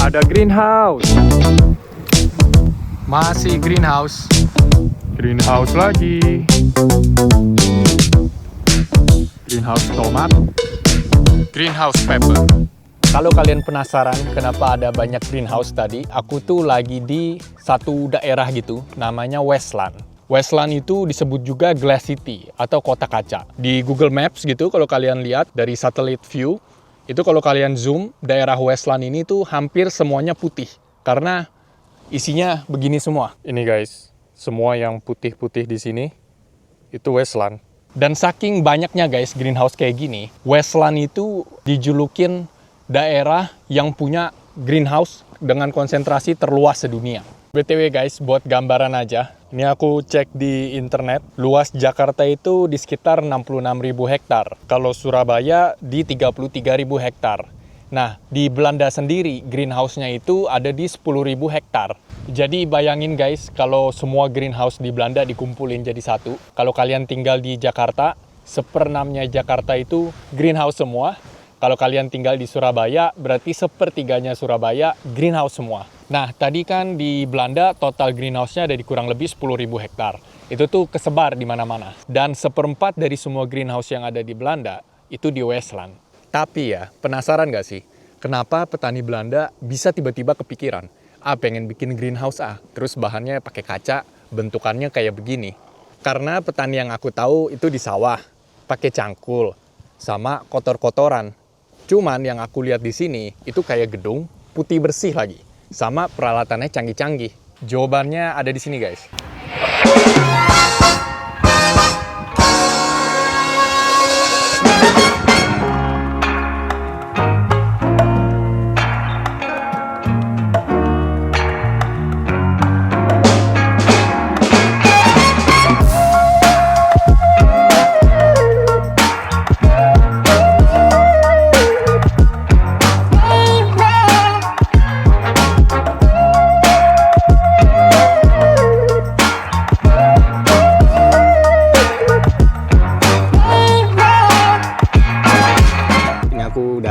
Ada greenhouse. Masih greenhouse. Greenhouse lagi. Greenhouse tomat. Greenhouse pepper. Kalau kalian penasaran kenapa ada banyak greenhouse tadi, aku tuh lagi di satu daerah gitu, namanya Westland. Westland itu disebut juga Glass City atau kota kaca. Di Google Maps gitu, kalau kalian lihat dari satellite view, itu kalau kalian zoom, daerah Westland ini tuh hampir semuanya putih. Karena isinya begini semua. Ini guys, semua yang putih-putih di sini, itu Westland. Dan saking banyaknya guys greenhouse kayak gini, Westland itu dijulukin daerah yang punya greenhouse dengan konsentrasi terluas sedunia. BTW guys, buat gambaran aja, ini aku cek di internet, luas Jakarta itu di sekitar 66.000 hektar. Kalau Surabaya di 33.000 hektar. Nah, di Belanda sendiri, greenhouse-nya itu ada di 10.000 hektar. Jadi bayangin guys, kalau semua greenhouse di Belanda dikumpulin jadi satu. Kalau kalian tinggal di Jakarta, 1/6-nya Jakarta itu greenhouse semua. Kalau kalian tinggal di Surabaya, berarti 1/3-nya Surabaya greenhouse semua. Nah, tadi kan di Belanda total greenhouse-nya ada di kurang lebih 10.000 hektar. Itu tuh kesebar di mana-mana. Dan 1/4 dari semua greenhouse yang ada di Belanda, itu di Westland. Tapi ya, penasaran nggak sih? Kenapa petani Belanda bisa tiba-tiba kepikiran, pengen bikin greenhouse terus bahannya pakai kaca, bentukannya kayak begini. Karena petani yang aku tahu itu di sawah, pakai cangkul, sama kotor-kotoran. Cuman yang aku lihat di sini itu kayak gedung putih bersih lagi, sama peralatannya canggih-canggih. Jawabannya ada di sini guys.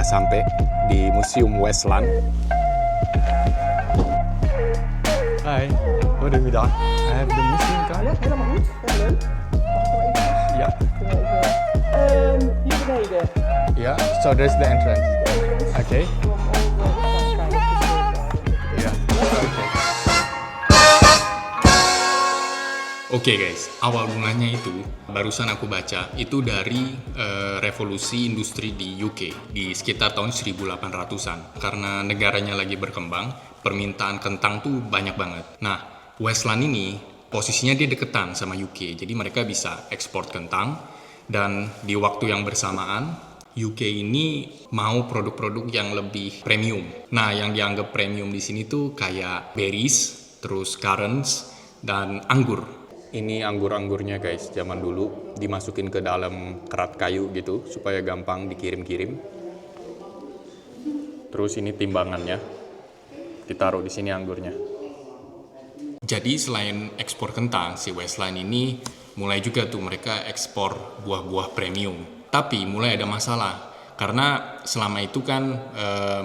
Sampai di Museum Westland. Hai, goedemiddag. I have the museum card. Ja, helemaal goed. Heel leuk. Mag ik wel even? Ja. Hier beneden. Ja, so there's the entrance. Okay. Ja. Oke guys, awal mulanya itu barusan aku baca itu dari revolusi industri di UK di sekitar tahun 1800-an. Karena negaranya lagi berkembang, permintaan kentang tuh banyak banget. Nah, Westland ini posisinya dia deketan sama UK, jadi mereka bisa ekspor kentang. Dan di waktu yang bersamaan, UK ini mau produk-produk yang lebih premium. Nah, yang dianggap premium di sini tuh kayak berries, terus currants, dan anggur. Ini anggur-anggurnya guys, zaman dulu dimasukin ke dalam kerat kayu gitu supaya gampang dikirim-kirim. Terus ini timbangannya, ditaruh di sini anggurnya. Jadi selain ekspor kentang, si Westland ini mulai juga tuh mereka ekspor buah-buah premium. Tapi mulai ada masalah karena selama itu kan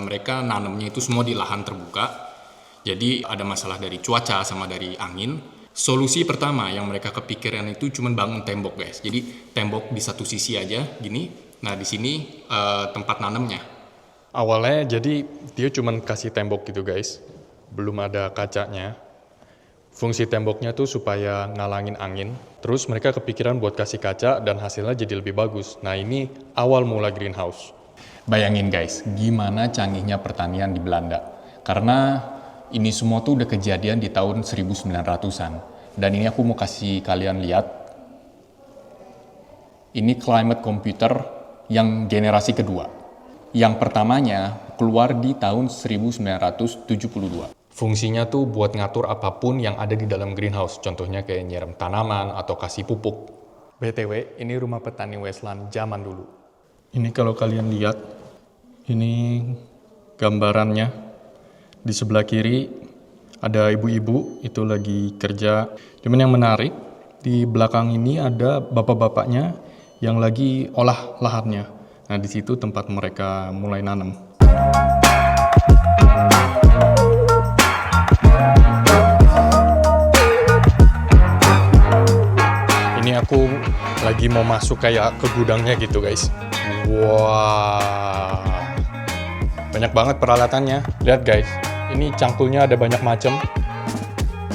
mereka nanamnya itu semua di lahan terbuka. Jadi ada masalah dari cuaca sama dari angin. Solusi pertama yang mereka kepikiran itu cuma bangun tembok guys. Jadi tembok di satu sisi aja gini. Nah di sini tempat nanamnya. Awalnya jadi dia cuma kasih tembok gitu guys. Belum ada kacanya. Fungsi temboknya tuh supaya ngalangin angin. Terus mereka kepikiran buat kasih kaca dan hasilnya jadi lebih bagus. Nah ini awal mula greenhouse. Bayangin guys, gimana canggihnya pertanian di Belanda. Karena ini semua tuh udah kejadian di tahun 1900-an. Dan ini aku mau kasih kalian lihat. Ini climate computer yang generasi kedua. Yang pertamanya keluar di tahun 1972. Fungsinya tuh buat ngatur apapun yang ada di dalam greenhouse. Contohnya kayak nyiram tanaman atau kasih pupuk. BTW, ini rumah petani Westland zaman dulu. Ini kalau kalian lihat, ini gambarannya. Di sebelah kiri ada ibu-ibu, itu lagi kerja. Cuman yang menarik, di belakang ini ada bapak-bapaknya yang lagi olah lahannya. Nah, di situ tempat mereka mulai nanam. lagi mau masuk kayak ke gudangnya gitu guys. Wah, banyak banget peralatannya. Lihat guys, ini cangkulnya ada banyak macam.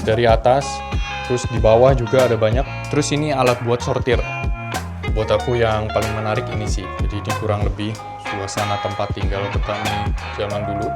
Dari atas, terus di bawah juga ada banyak. Terus ini alat buat sortir. Buat aku yang paling menarik ini sih. Jadi ini kurang lebih suasana tempat tinggal petani zaman dulu.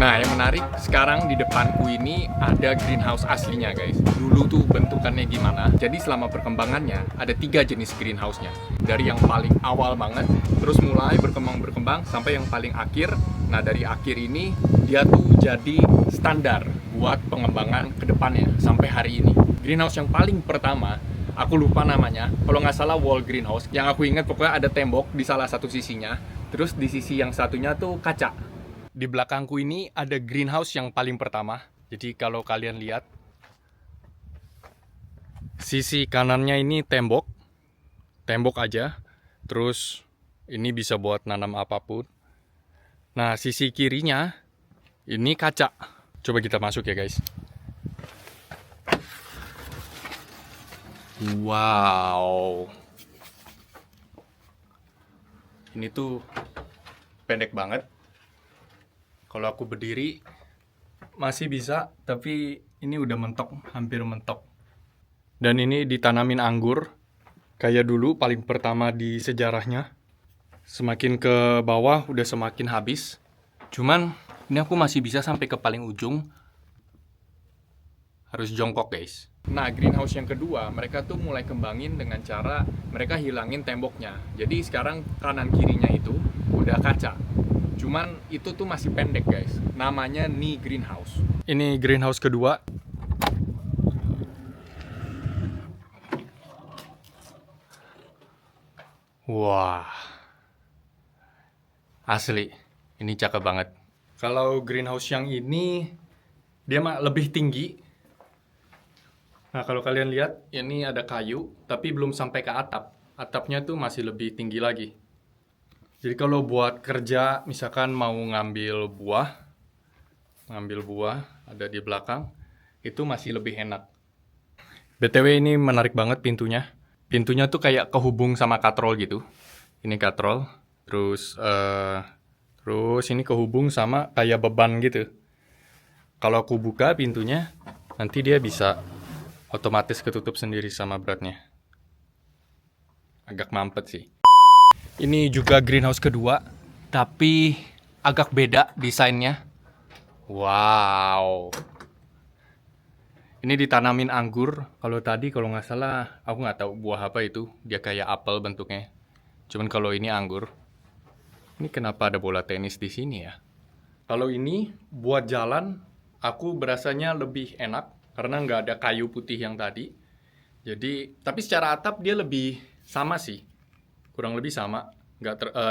Nah, yang menarik sekarang di depanku ini ada greenhouse aslinya guys. Dulu tuh bentukannya gimana? Jadi selama perkembangannya ada 3 jenis greenhouse-nya. Dari yang paling awal banget, terus mulai berkembang sampai yang paling akhir. Nah, dari akhir ini dia tuh jadi standar buat pengembangan ke depannya sampai hari ini. Greenhouse yang paling pertama, aku lupa namanya, kalau nggak salah wall greenhouse. Yang aku ingat pokoknya ada tembok di salah satu sisinya, terus di sisi yang satunya tuh kaca. Di belakangku ini ada greenhouse yang paling pertama. Jadi kalau kalian lihat, sisi kanannya ini tembok aja. Terus ini bisa buat nanam apapun. Nah, sisi kirinya ini kaca. Coba kita masuk ya guys. Wow. Ini tuh pendek banget. Kalau aku berdiri masih bisa, tapi ini udah mentok, hampir mentok. Dan ini ditanamin anggur, kayak dulu paling pertama di sejarahnya. Semakin ke bawah udah semakin habis. Cuman ini aku masih bisa sampai ke paling ujung. Harus jongkok guys. Nah, greenhouse yang kedua, mereka tuh mulai kembangin dengan cara mereka hilangin temboknya. Jadi sekarang kanan kirinya itu udah kaca. Cuman itu tuh masih pendek guys. Namanya knee greenhouse. Ini greenhouse kedua. Wah. Asli. Ini cakep banget. Kalau greenhouse yang ini dia mah lebih tinggi. Nah, kalau kalian lihat, ini ada kayu tapi belum sampai ke atap. Atapnya tuh masih lebih tinggi lagi. Jadi kalau buat kerja, misalkan mau ngambil buah ada di belakang, itu masih lebih enak. BTW ini menarik banget pintunya. Pintunya tuh kayak kehubung sama katrol gitu. Ini katrol, terus ini kehubung sama kayak beban gitu. Kalau aku buka pintunya, nanti dia bisa otomatis ketutup sendiri sama beratnya. Agak mampet sih. Ini juga greenhouse kedua, tapi agak beda desainnya. Wow. Ini ditanamin anggur. Kalau tadi kalau nggak salah, aku nggak tahu buah apa itu. Dia kayak apel bentuknya. Cuman kalau ini anggur. Ini kenapa ada bola tenis di sini ya? Kalau ini buat jalan, aku berasanya lebih enak karena nggak ada kayu putih yang tadi. Jadi, tapi secara atap dia lebih sama sih. Kurang lebih sama,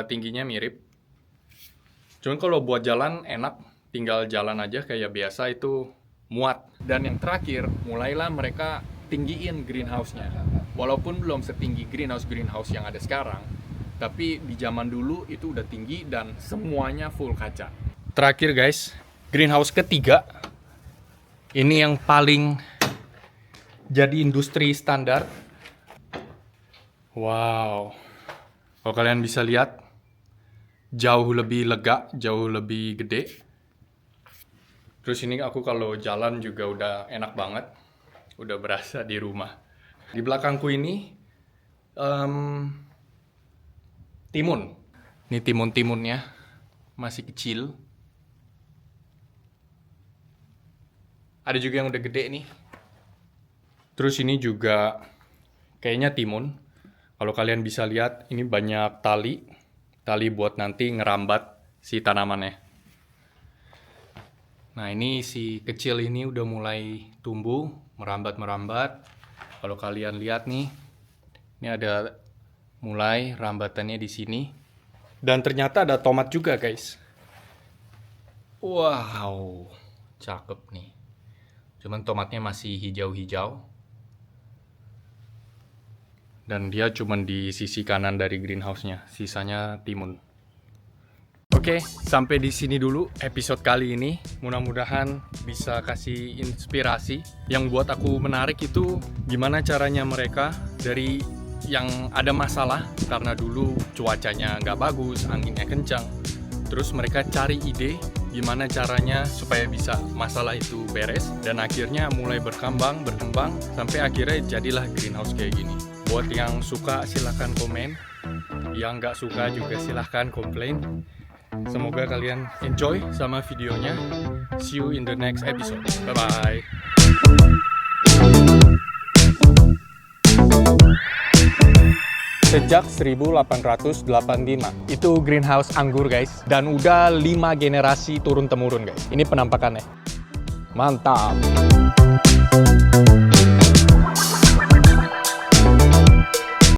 tingginya mirip. Cuman kalau buat jalan enak, tinggal jalan aja kayak biasa itu muat. Dan yang terakhir, mulailah mereka tinggiin greenhouse-nya. Walaupun belum setinggi greenhouse yang ada sekarang, tapi di zaman dulu itu udah tinggi dan semuanya full kaca. Terakhir guys, greenhouse ketiga. Ini yang paling jadi industri standar. Wow. Kalau kalian bisa lihat, jauh lebih lega, jauh lebih gede. Terus ini aku kalau jalan juga udah enak banget. Udah berasa di rumah. Di belakangku ini, timun. Ini timun-timunnya, masih kecil. Ada juga yang udah gede nih. Terus ini juga kayaknya timun. Kalau kalian bisa lihat, ini banyak tali buat nanti ngerambat si tanamannya. Nah, ini si kecil ini udah mulai tumbuh, merambat. Kalau kalian lihat nih, ini ada mulai rambatannya di sini. Dan ternyata ada tomat juga, guys. Wow, cakep nih. Cuman tomatnya masih hijau-hijau. Dan dia cuma di sisi kanan dari greenhouse-nya, sisanya timun. Oke, sampai di sini dulu episode kali ini. Mudah-mudahan bisa kasih inspirasi. Yang buat aku menarik itu gimana caranya mereka dari yang ada masalah karena dulu cuacanya nggak bagus, anginnya kencang. Terus mereka cari ide gimana caranya supaya bisa masalah itu beres, dan akhirnya mulai berkembang sampai akhirnya jadilah greenhouse kayak gini. Buat yang suka silahkan komen, yang nggak suka juga silahkan komplain. Semoga kalian enjoy sama videonya. See you in the next episode. Bye-bye. Sejak 1885 itu greenhouse anggur guys, dan udah 5 generasi turun-temurun guys. Ini penampakannya. Mantap.